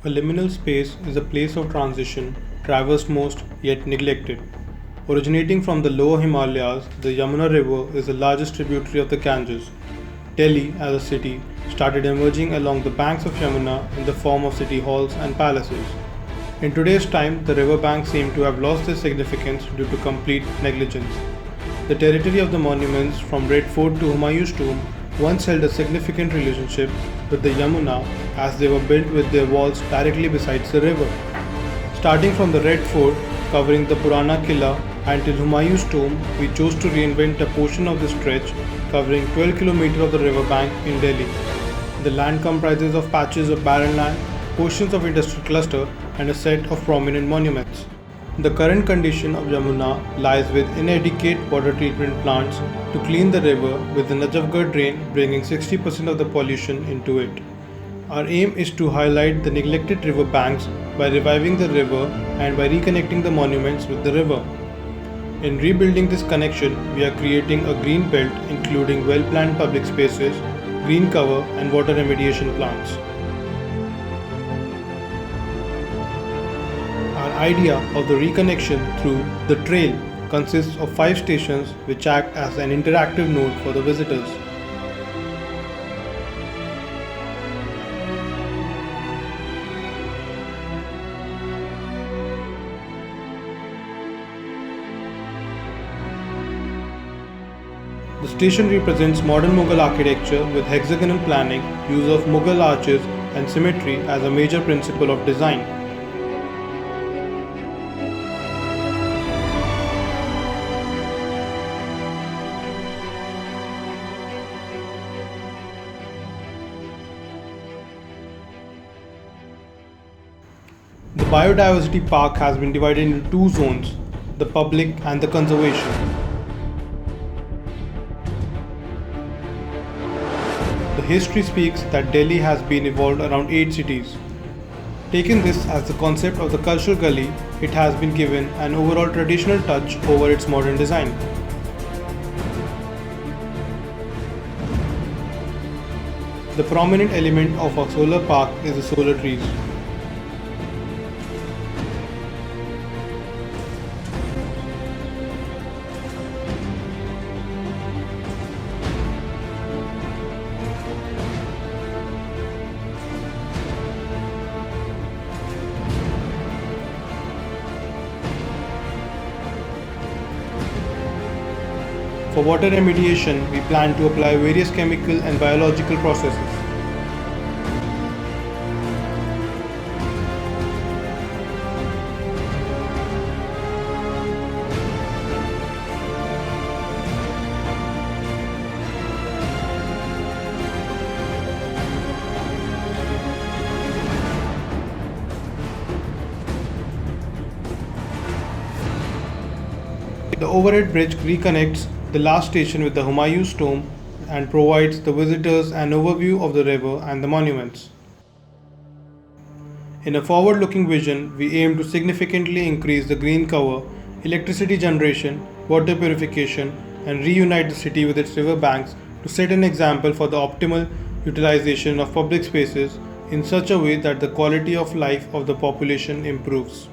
A liminal space is a place of transition, traversed most yet neglected. Originating from the lower Himalayas, the Yamuna River is the largest tributary of the Ganges. Delhi, as a city, started emerging along the banks of Yamuna in the form of city halls and palaces. In today's time, the riverbanks seem to have lost their significance due to complete negligence. The territory of the monuments from Red Fort to Humayun's tomb once held a significant relationship with the Yamuna as they were built with their walls directly beside the river. Starting from the Red Fort, covering the Purana Killa until Humayun's tomb, we chose to reinvent a portion of the stretch covering 12 kilometers of the riverbank in Delhi. The land comprises of patches of barren land, portions of industrial cluster, and a set of prominent monuments. The current condition of Yamuna lies with inadequate water treatment plants to clean the river, with the Najafgarh drain bringing 60% of the pollution into it. Our aim is to highlight the neglected river banks by reviving the river and by reconnecting the monuments with the river. In rebuilding this connection, we are creating a green belt including well-planned public spaces, green cover, and water remediation plants. Our idea of the reconnection through the trail consists of 5 stations which act as an interactive node for the visitors. The station represents modern Mughal architecture with hexagonal planning, use of Mughal arches, and symmetry as a major principle of design. The biodiversity park has been divided into 2 zones, the public and the conservation. The history speaks that Delhi has been evolved around 8 cities. Taking this as the concept of the cultural gully, it has been given an overall traditional touch over its modern design. The prominent element of our solar park is the solar trees. For water remediation, we plan to apply various chemical and biological processes. The overhead bridge reconnects the last station with the Humayun's tomb and provides the visitors an overview of the river and the monuments. In a forward-looking vision, we aim to significantly increase the green cover, electricity generation, water purification, and reunite the city with its river banks to set an example for the optimal utilization of public spaces in such a way that the quality of life of the population improves.